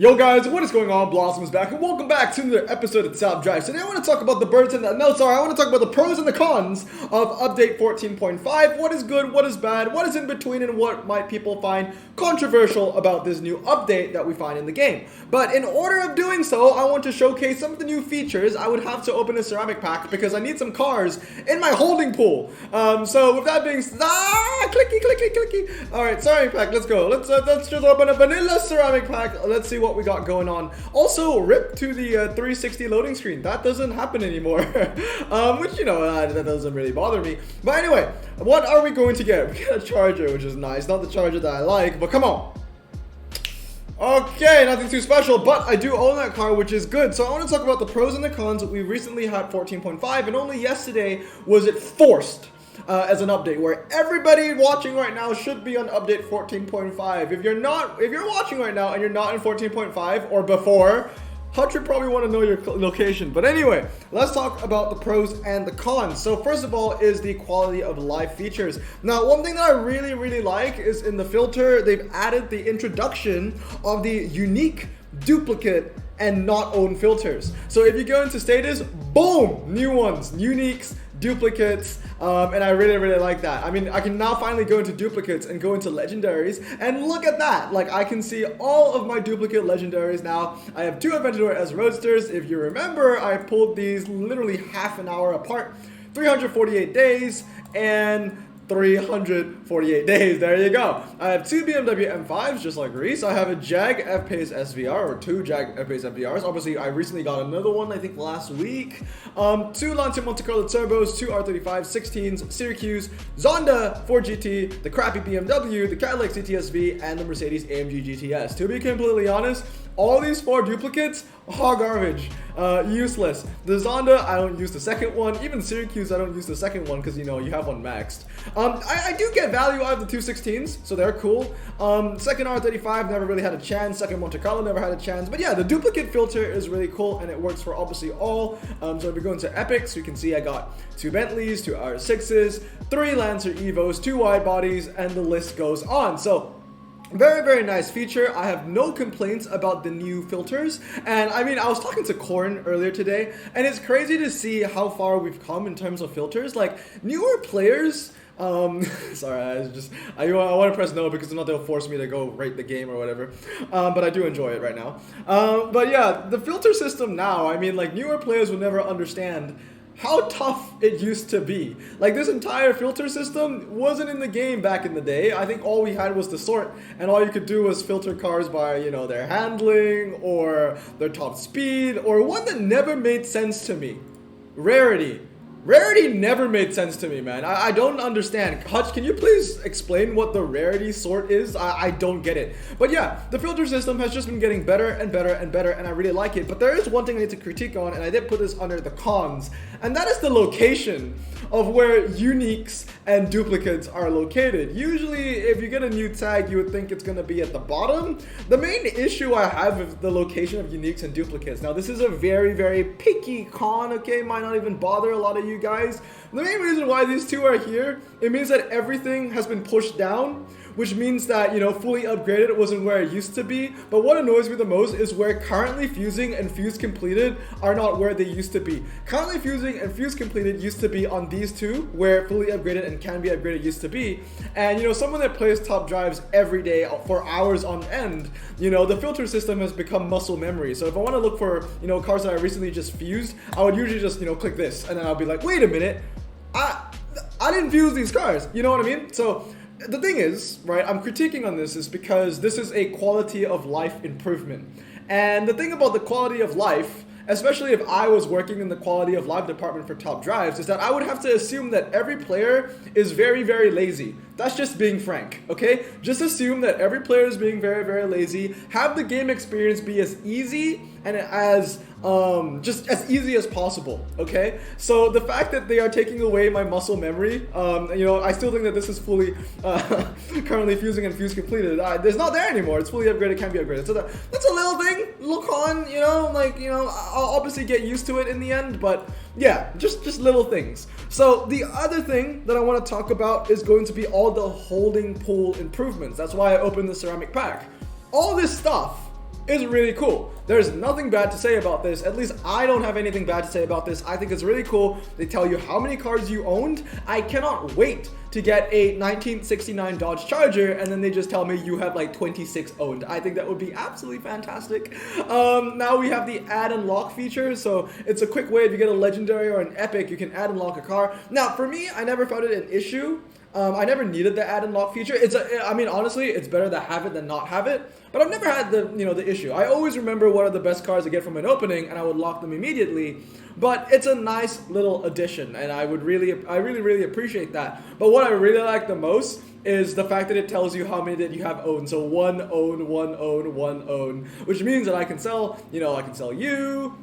Yo guys, what is going on? Blossom is back and welcome back to another episode of Top Drive. Today I want to talk about the birds and I want to talk about the pros and the cons of update 14.5. What is good, what is bad, what is in between, and what might people find controversial about this new update that we find in the game. But in order of doing so, I want to showcase some of the new features. I would have to open a ceramic pack because I need some cars in my holding pool. So with that being said, clicky. Alright, ceramic pack, let's go. Let's just open a vanilla ceramic pack. Let's see what we got going on. Also, rip to the 360 loading screen. That doesn't happen anymore. Which, you know, that doesn't really bother me. But anyway, what are we going to get? We get a charger, which is nice. Not the charger that I like, but come on. Okay, nothing too special, but I do own that car, which is good. So I want to talk about the pros and the cons. We recently had 14.5, and only yesterday was it forced as an update, where everybody watching right now should be on update 14.5. If you're watching right now and you're not in 14.5 or before, Hutch would probably want to know your location. But anyway, let's talk about the pros and the cons. So first of all is the quality of life features. Now, one thing that I really like is in the filter, they've added the introduction of the unique, duplicate, and not own filters. So if you go into status, boom, new ones, uniques, duplicates, and I really like that. I mean, I can now finally go into duplicates and go into legendaries, and look at that. Like, I can see all of my duplicate legendaries now. I have two Aventador as Roadsters. If you remember, I pulled these literally half an hour apart, 348 days, and 348 days. There you go. I have two BMW M5s, just like Reese. I have a Jag F-Pace SVR, or two Jag F-Pace FVRs. Obviously, I recently got another one, I think last week. Two Lancia Monte Carlo Turbos, two R35 16s, Syracuse, Zonda 4GT, the crappy BMW, the Cadillac CTS-V, and the Mercedes AMG GTS. To be completely honest, all these four duplicates are garbage, useless. The Zonda, I don't use the second one. Even Syracuse, I don't use the second one because, you know, you have one maxed. I do get value out of the 216s, so they're cool. Second R35 never really had a chance. Second Monte Carlo never had a chance. But yeah, the duplicate filter is really cool, and it works for obviously all. So if we go into epics, you can see I got two Bentleys, two R6s, three Lancer Evos, two wide bodies, and the list goes on. So very nice feature. I have no complaints about the new filters. And I mean, I was talking to Korn earlier today, and it's crazy to see how far we've come in terms of filters. Like, newer players, sorry, I want to press no because if not they'll force me to go rate the game or whatever. But I do enjoy it right now. But yeah, the filter system now, I mean, like, newer players will never understand how tough it used to be. Like, this entire filter system wasn't in the game back in the day. I think all we had was the sort, and all you could do was filter cars by, you know, their handling or their top speed, or one that never made sense to me: rarity. Rarity never made sense to me, man. I don't understand. Hutch, can you please explain what the rarity sort is? I don't get it. But yeah, the filter system has just been getting better and better, and I really like it. But there is one thing I need to critique on, and I did put this under the cons, and that is the location of where uniques and duplicates are located. Usually, if you get a new tag, you would think it's going to be at the bottom. The main issue I have with the location of uniques and duplicates, now this is a very picky con, okay? Might not even bother a lot of you guys. The main reason why these two are here, it means that everything has been pushed down, which means that, you know, fully upgraded wasn't where it used to be. But what annoys me the most is where currently fusing and fuse completed are not where they used to be. Currently fusing and fuse completed used to be on these two, where fully upgraded and can be upgraded used to be. And, you know, someone that plays top drives every day for hours on end, you know, the filter system has become muscle memory. So if I want to look for, you know, cars that I recently just fused, I would usually just, you know, click this, and then I'll be like, wait a minute, I didn't fuse these cars. You know what I mean? So the thing is, right, I'm critiquing on this is because this is a quality of life improvement. And the thing about the quality of life, especially if I was working in the quality of life department for top drives, is that I would have to assume that every player is very lazy. That's just being frank, okay? Just assume that every player is being very lazy. Have the game experience be as easy and as just as easy as possible, okay? So the fact that they are taking away my muscle memory, you know, I still think that this is fully currently fusing and fuse completed. It's not there anymore. It's fully upgraded, can be upgraded. So that's a little thing. Look on, you know, like, you know, I'll obviously get used to it in the end, but yeah, just little things. So the other thing that I want to talk about is going to be all the holding pool improvements. That's why I opened the ceramic pack. All this stuff is really cool. There's nothing bad to say about this. At least I don't have anything bad to say about this. I think it's really cool. They tell you how many cars you owned. I cannot wait to get a 1969 Dodge Charger, and then they just tell me you have like 26 owned. I think that would be absolutely fantastic. Now we have the add and lock feature, so it's a quick way if you get a legendary or an epic, you can add and lock a car. Now for me, I never found it an issue. I never needed the add and lock feature. I mean, honestly, it's better to have it than not have it. But I've never had the issue. I always remember what are the best cars I get from an opening, and I would lock them immediately. But it's a nice little addition, and I really appreciate that. But what I really like the most is the fact that it tells you how many that you have owned. So one own, which means that I can sell you.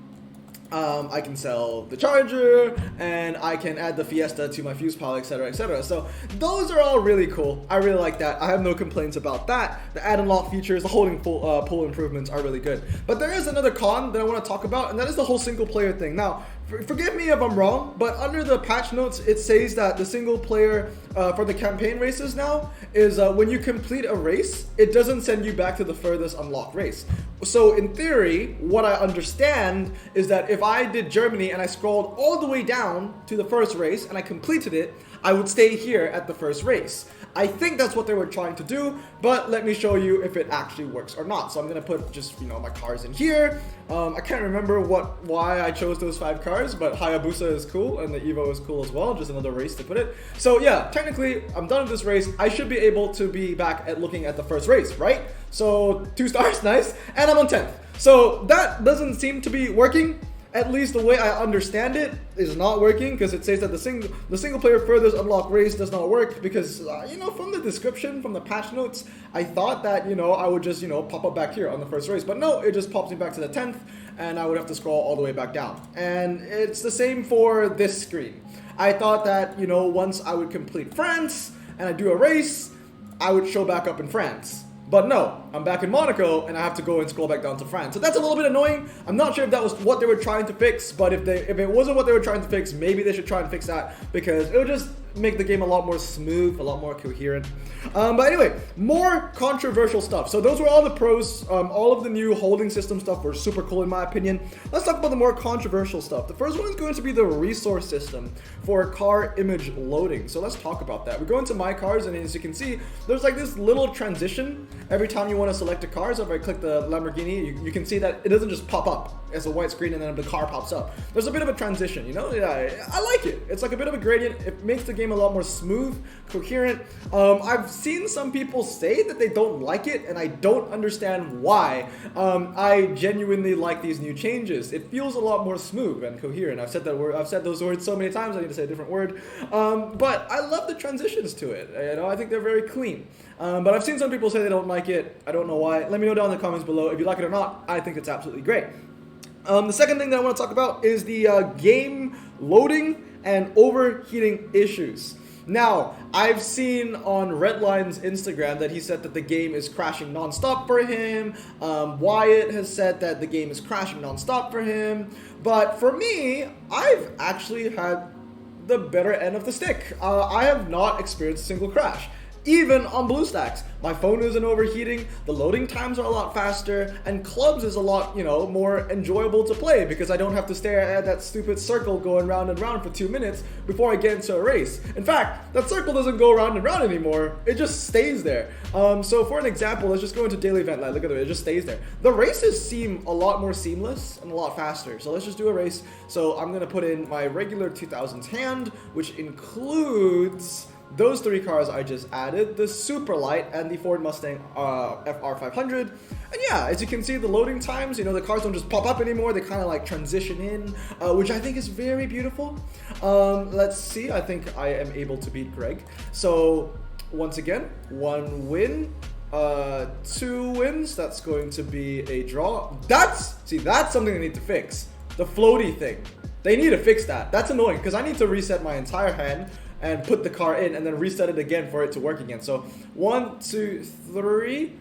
I can sell the Charger, and I can add the Fiesta to my fuse pile, etc, etc. So those are all really cool. I really like that. I have no complaints about that. The add and lock features, the holding pull improvements are really good. But there is another con that I want to talk about, and that is the whole single player thing. Now, forgive me if I'm wrong, but under the patch notes, it says that the single player for the campaign races now is when you complete a race, it doesn't send you back to the furthest unlocked race. So in theory, what I understand is that if I did Germany and I scrolled all the way down to the first race and I completed it, I would stay here at the first race. I think that's what they were trying to do, but let me show you if it actually works or not. So I'm gonna put just, my cars in here. I can't remember why I chose those 5 cars, but Hayabusa is cool and the Evo is cool as well. Just another race to put it. So yeah, technically I'm done with this race. I should be able to be back at looking at the first race, right? So 2 stars, nice. And I'm on 10th. So that doesn't seem to be working. At least the way I understand it is not working, because it says that the single player furthest unlocked race does not work because, from the description, from the patch notes, I thought that, I would just, pop up back here on the first race. But no, it just pops me back to the 10th, and I would have to scroll all the way back down. And it's the same for this screen. I thought that, once I would complete France and I do a race, I would show back up in France. But no, I'm back in Monaco, and I have to go and scroll back down to France. So that's a little bit annoying. I'm not sure if that was what they were trying to fix, but if it wasn't what they were trying to fix, maybe they should try and fix that, because it would just make the game a lot more smooth, a lot more coherent. But anyway, more controversial stuff. So those were all the pros. All of the new holding system stuff were super cool in my opinion. Let's talk about the more controversial stuff. The first one is going to be the resource system for car image loading. So let's talk about that. We go into my cars, and as you can see, there's like this little transition every time you want to select a car. So if I click the Lamborghini, you can see that it doesn't just pop up as a white screen and then the car pops up. There's a bit of a transition, I like it. It's like a bit of a gradient. It makes the game a lot more smooth, coherent. I've seen some people say that they don't like it, and I don't understand why. I genuinely like these new changes. It feels a lot more smooth and coherent. I've said those words so many times, I need to say a different word. But I love the transitions to it. I think they're very clean. But I've seen some people say they don't like it. I don't know why. Let me know down in the comments below if you like it or not. I think it's absolutely great. The second thing that I want to talk about is the game loading and overheating issues. Now, I've seen on Redline's Instagram that he said that the game is crashing nonstop for him. Wyatt has said that the game is crashing nonstop for him. But for me, I've actually had the better end of the stick. I have not experienced a single crash. Even on BlueStacks, my phone isn't overheating, the loading times are a lot faster, and clubs is a lot, more enjoyable to play because I don't have to stare at that stupid circle going round and round for 2 minutes before I get into a race. In fact, that circle doesn't go round and round anymore, it just stays there. So for an example, let's just go into daily event, look at it, it just stays there. The races seem a lot more seamless and a lot faster, so let's just do a race. So I'm gonna put in my regular 2000s hand, which includes those 3 cars I just added, the Super Light and the Ford Mustang FR500. And yeah, as you can see, the loading times, the cars don't just pop up anymore, they kind of like transition in, which I think is very beautiful. Let's see, I think I am able to beat Greg. So once again, 1 win, 2 wins, that's going to be a draw. That's something they need to fix. The floaty thing. They need to fix that. That's annoying because I need to reset my entire hand and put the car in and then reset it again for it to work again. So 1, 2, 3.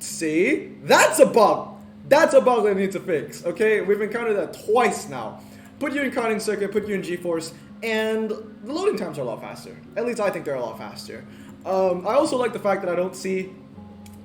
See? That's a bug. That's a bug they need to fix. Okay, we've encountered that twice now. Put you in karting circuit, put you in G-Force, and the loading times are a lot faster. At least I think they're a lot faster. I also like the fact that I don't see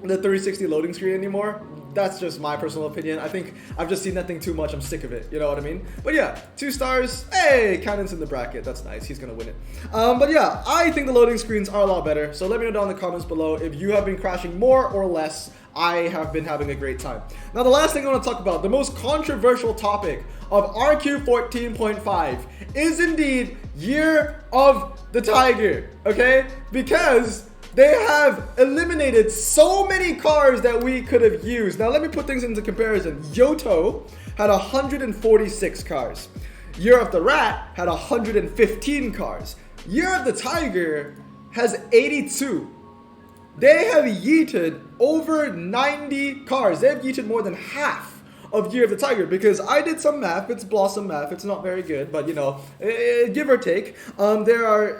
the 360 loading screen anymore. That's just my personal opinion. I think I've just seen that thing too much. I'm sick of it. You know what I mean? But yeah, 2 stars. Hey, Cannon's in the bracket. That's nice. He's gonna win it. But yeah, I think the loading screens are a lot better. So let me know down in the comments below if you have been crashing more or less. I have been having a great time. Now, the last thing I want to talk about, the most controversial topic of RQ 14.5 is indeed Year of the Tiger. Okay? Because they have eliminated so many cars that we could have used. Now, let me put things into comparison. Yoto had 146 cars. Year of the Rat had 115 cars. Year of the Tiger has 82. They have yeeted over 90 cars. They have yeeted more than half of Year of the Tiger, because I did some math. It's Blossom math. It's not very good, but you know, give or take. There are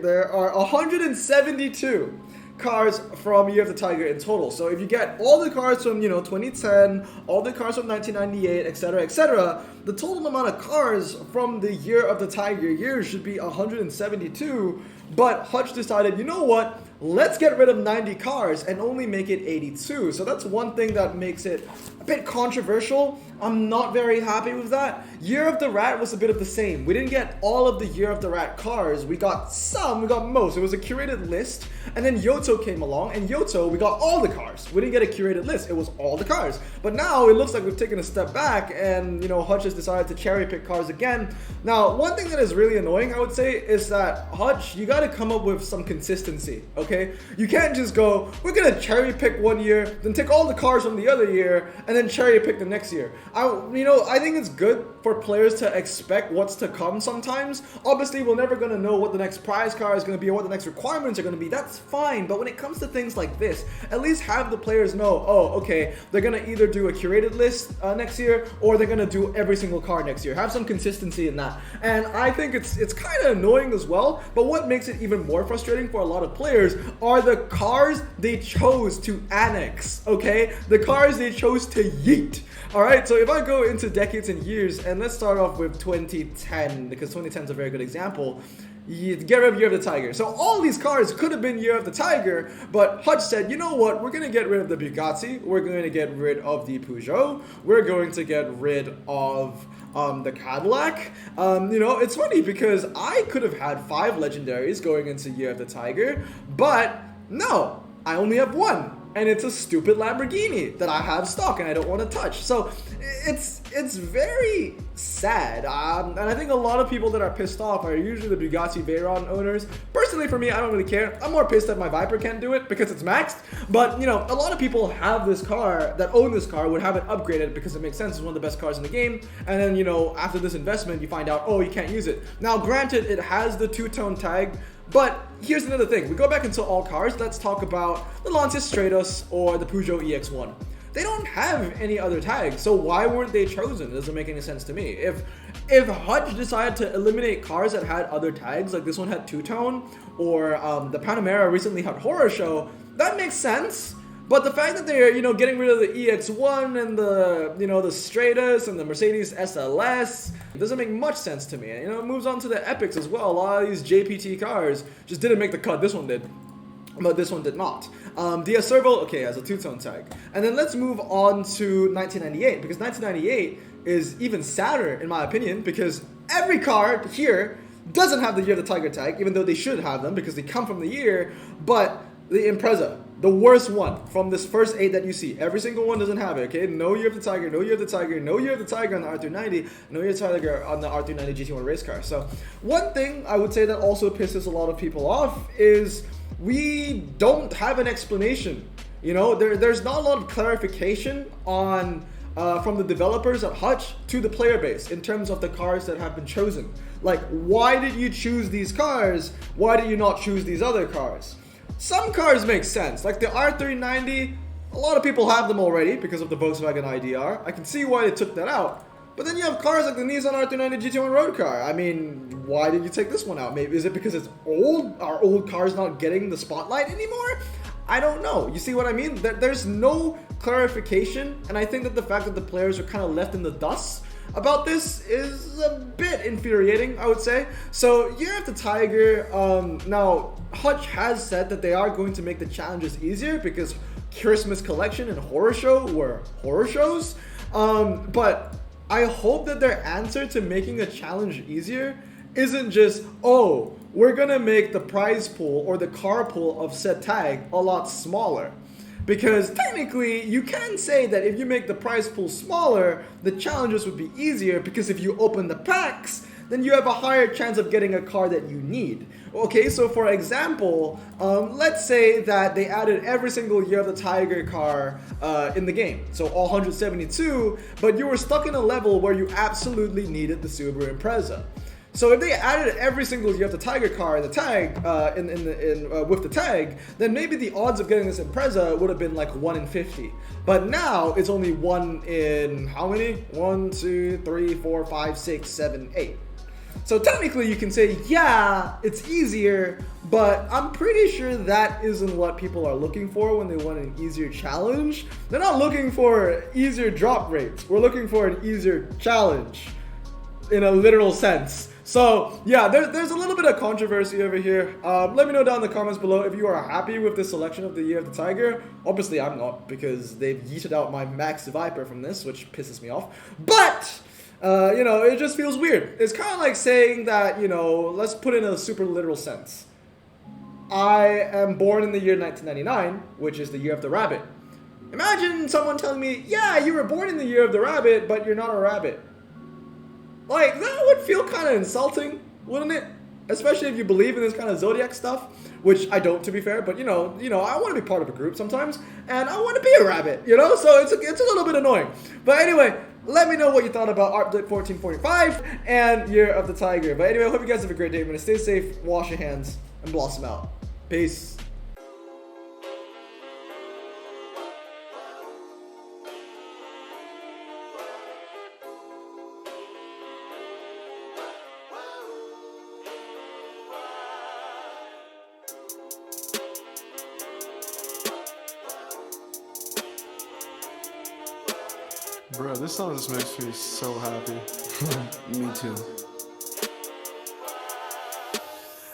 there are 172 cars from Year of the Tiger in total. So if you get all the cars from, 2010, all the cars from 1998, etc., the total amount of cars from the Year of the Tiger year should be 172. But Hutch decided, you know what? Let's get rid of 90 cars and only make it 82. So that's one thing that makes it a bit controversial. I'm not very happy with that. Year of the Rat was a bit of the same. We didn't get all of the Year of the Rat cars. We got some, we got most. It was a curated list. And then Yoto came along, and Yoto, we got all the cars. We didn't get a curated list. It was all the cars. But now it looks like we've taken a step back, and Hutch has decided to cherry pick cars again. Now, one thing that is really annoying, I would say, is that Hutch, you got to come up with some consistency, okay? You can't just go, we're gonna cherry pick one year, then take all the cars from the other year, and then cherry pick the next year. I think it's good for players to expect what's to come sometimes. Obviously, we're never gonna know what the next prize car is gonna be or what the next requirements are gonna be. That's fine, but when it comes to things like this, at least have the players know, oh, okay, they're gonna either do a curated list next year, or they're gonna do every single car next year. Have some consistency in that. And I think it's kind of annoying as well, but what makes it even more frustrating for a lot of players are the cars they chose to annex, okay? The cars they chose to yeet. Alright, so if I go into decades and years, and let's start off with 2010, because 2010 is a very good example. You get rid of Year of the Tiger. So all these cars could have been Year of the Tiger, but Hutch said, you know what, we're going to get rid of the Bugatti, we're going to get rid of the Peugeot, we're going to get rid of the Cadillac. It's funny because I could have had 5 legendaries going into Year of the Tiger, but no, I only have 1. And it's a stupid Lamborghini that I have stock and I don't want to touch. So it's very sad. And I think a lot of people that are pissed off are usually the Bugatti Veyron owners. Personally, for me, I don't really care. I'm more pissed that my Viper can't do it because it's maxed. But, a lot of people have this car, that own this car, would have it upgraded because it makes sense. It's one of the best cars in the game. And then, after this investment, you find out, oh, you can't use it. Now, granted, it has the two-tone tag. But here's another thing. We go back into all cars. Let's talk about the Lancia Stratos or the Peugeot EX1. They don't have any other tags, so why weren't they chosen? It doesn't make any sense to me. If Hutch decided to eliminate cars that had other tags, like this one had two-tone, or the Panamera recently had Horror Show, that makes sense. But the fact that they're, getting rid of the EX1 and the, the Stratus and the Mercedes SLS, it doesn't make much sense to me. And, it moves on to the Epics as well. A lot of these JPT cars just didn't make the cut. This one did, but this one did not. The Acervo, okay, has a two-tone tag. And then let's move on to 1998, because 1998 is even sadder, in my opinion, because every car here doesn't have the Year of the Tiger tag, even though they should have them because they come from the year, but the Impreza, the worst one from this first 8 that you see. Every single one doesn't have it, okay? No Year of the Tiger, no Year of the Tiger, no Year of the Tiger on the R390, no Year of the Tiger on the R390 GT1 race car. So one thing I would say that also pisses a lot of people off is we don't have an explanation. There's not a lot of clarification on from the developers at Hutch to the player base in terms of the cars that have been chosen. Like, why did you choose these cars? Why did you not choose these other cars? Some cars make sense, like the R390, a lot of people have them already because of the Volkswagen IDR. I can see why they took that out. But then you have cars like the Nissan R390 GT1 road car. I mean, why did you take this one out? Maybe is it because it's old? Are old cars not getting the spotlight anymore? I don't know. You see what I mean? There's no clarification, and I think that the fact that the players are kind of left in the dust about this is a bit infuriating, I would say. So Year of the Tiger, now Hutch has said that they are going to make the challenges easier because Christmas Collection and Horror Show were horror shows. But I hope that their answer to making a challenge easier isn't just, oh, we're gonna make the prize pool or the car pool of said tag a lot smaller. Because technically, you can say that if you make the prize pool smaller, the challenges would be easier, because if you open the packs, then you have a higher chance of getting a car that you need. Okay, so for example, let's say that they added every single Year of the Tiger car in the game, so all 172, but you were stuck in a level where you absolutely needed the Subaru Impreza. So if they added every single Year of the Tiger car in the tag, with the tag, then maybe the odds of getting this Impreza would have been like 1 in 50. But now it's only 1 in how many? 1, 2, 3, 4, 5, 6, 7, 8. So technically you can say, yeah, it's easier, but I'm pretty sure that isn't what people are looking for when they want an easier challenge. They're not looking for easier drop rates. We're looking for an easier challenge in a literal sense. So yeah, there's a little bit of controversy over here. Let me know down in the comments below if you are happy with this selection of the Year of the Tiger. Obviously I'm not, because they've yeeted out my Max Viper from this, which pisses me off. But you know, it just feels weird. It's kind of like saying that, you know, let's put in a super literal sense. I am born in the year 1999, which is the Year of the Rabbit. Imagine someone telling me, yeah, you were born in the Year of the Rabbit, but you're not a rabbit. Like, that would feel kind of insulting, wouldn't it? Especially if you believe in this kind of zodiac stuff, which I don't, to be fair. But you know, I want to be part of a group sometimes, and I want to be a rabbit, you know. So it's a little bit annoying. But anyway, let me know what you thought about Update 14.45 and Year of the Tiger. But anyway, I hope you guys have a great day. Stay safe, wash your hands, and blossom out. Peace. Bro, this song just makes me so happy. Me too.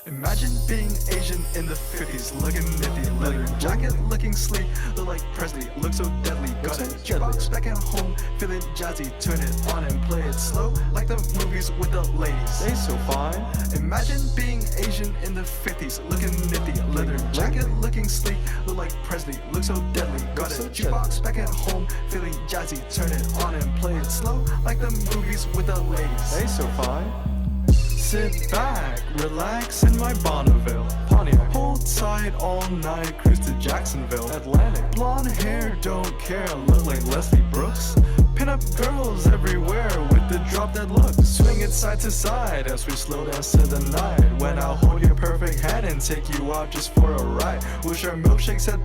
Imagine being Asian in the 50s, looking nifty, leather jacket, looking sleek, look like Presley, look so deadly, got a jukebox back at home, feeling jazzy, turn it on and play it slow, like the movies with the ladies. They so fine. Imagine being Asian in the 50s, looking nifty, leather jacket, looking sleek, look like Presley, look so deadly, got a jukebox back at home, feeling jazzy, turn it on and play it slow, like the movies with the ladies. They so fine. Sit back, relax in my Bonneville Pontiac. Hold tight all night, cruise to Jacksonville Atlantic. Blonde hair, don't care, look like Leslie Brooks. Pin up girls everywhere with the drop dead look. Swing it side to side as we slow dance to the night. When I'll hold your perfect hand and take you out just for a ride. Wish our milkshakes at the